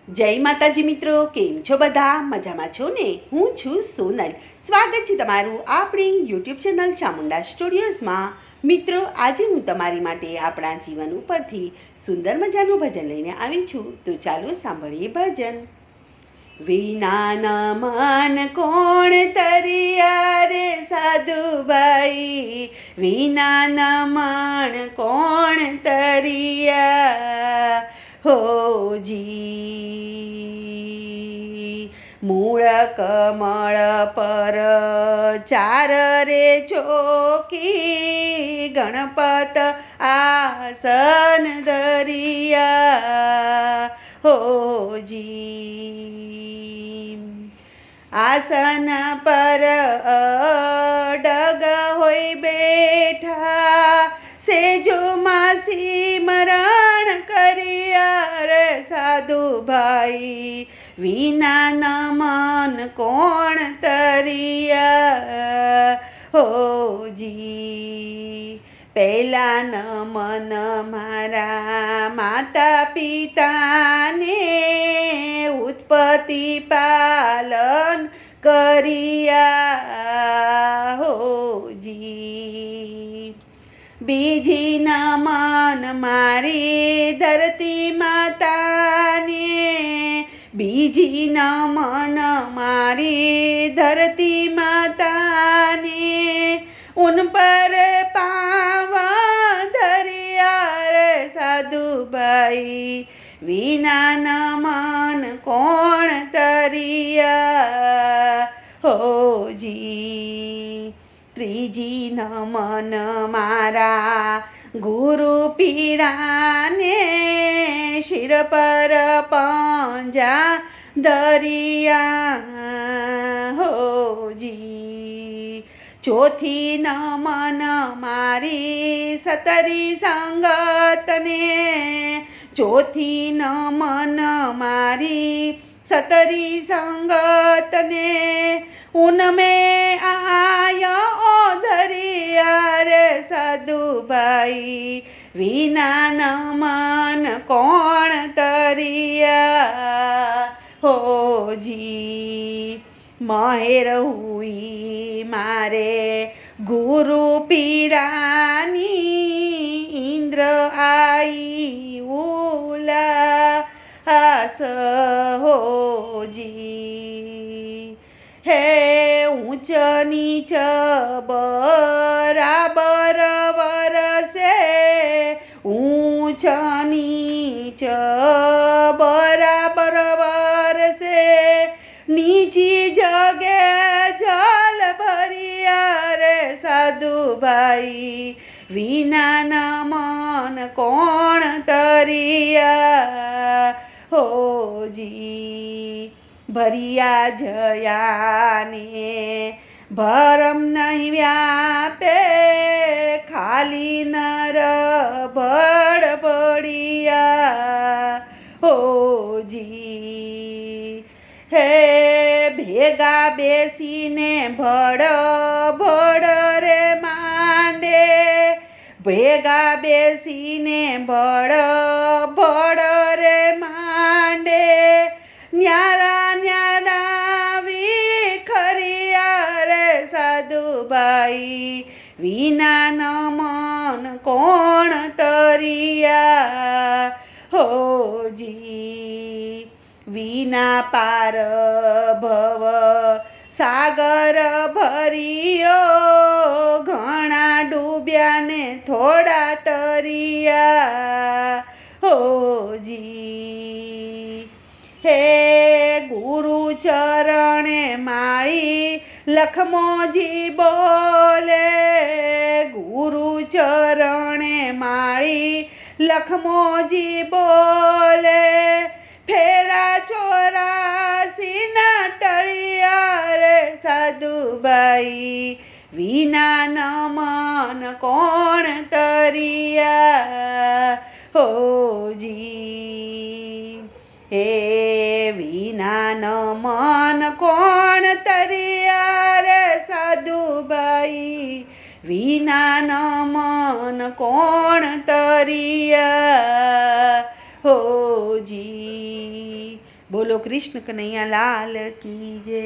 જય માતાજી મિત્રો, કેમ છો બધા? મજામાં છો ને? હું છું સોનલ. સ્વાગત છે તમારું આપણી યુટ્યુબ ચેનલ ચામુંડા સ્ટુડિયોઝમાં. મિત્રો, આજે હું તમારી માટે આપણા જીવન ઉપરથી સુંદર મજાનું ભજન લઈને આવી છું. તો ચાલો સાંભળીએ ભજન. વિનાના મન કોણ તરિયા રે સાધુભાઈ, વિનાના મન કોણ તરિયા હોજી. મૂળ કમળ પર ચાર રે ચોકી, ગણપત આસન ધરિયા હોજી. આસન પર અડગ હોય બેઠા, સેજો માસી મરણ કર્યા રે સાધુભાઈ, વિનાના મન કોણ તરિયા હોજી. પહેલા નમન મારા માતા પિતાને, ઉત્પત્તિ પાલન કર્યા હોજી. બીજી નમન મારી ધરતી માતાને, બીજી નમન મારી ધરતી માતાને, ઉન પર પાવા ધરિયા રે સાધુભાઈ, વિના મન કોણ તરિયા હોજી. ત્રીજી નમન મારા ગુરુ પીરાને, શિર પર પંજા ધરિયા હોજી. ચોથી નમન મારી સતરી સંગતને, ચોથી નમન મારી સતરી સંગતને, ઉનમે આયો ધરિયા રે સાધુભાઈ, વિના નમન કોણ તરિયા હોજી. મહેર હુઈ મારે ગુરુ પીરાની, ઇન્દ્ર આઈ ઉલાસ હોજી. હે ઊંચ નીચ બરાબર વરસે, ઊંચ નીચ બરાબર વરસે, નીચી જગે જલ ભરિયા રે સાધુભાઈ, વિના મન કોણ તરિયા હોજી. ભરિયા જયાને ભરમ નહીં વ્યાપે, ખાલી નર બડબડિયા હોજી. હે ભેગા બેસીને ભડ ભડ રે માંડે, ભેગા બેસીને ભડ ભડ રે માંડે, ન્યારા ન્યારા વિખરિયા રે સાધુભાઈ, વિના મન કોણ તરિયા હોજી. વિના પાર ભવ સાગર ભરિયો, ઘણા ડૂબ્યા ને થોડા તરિયા હોજી. હે ગુરુ ચરણે માળી લખમોજી બોલે, ગુરુ ચરણે માળી લખમોજી બોલે, ફેરા 84 ના ટળિયા રે સાધુભાઈ, વિના મન કોણ તરિયા હોજી. હે વિના મન કોણ તરિયા રે સાધુભાઈ, વિના મન કોણ તરિયા હોજી. બોલો કૃષ્ણ કનૈયા લાલ કી જય.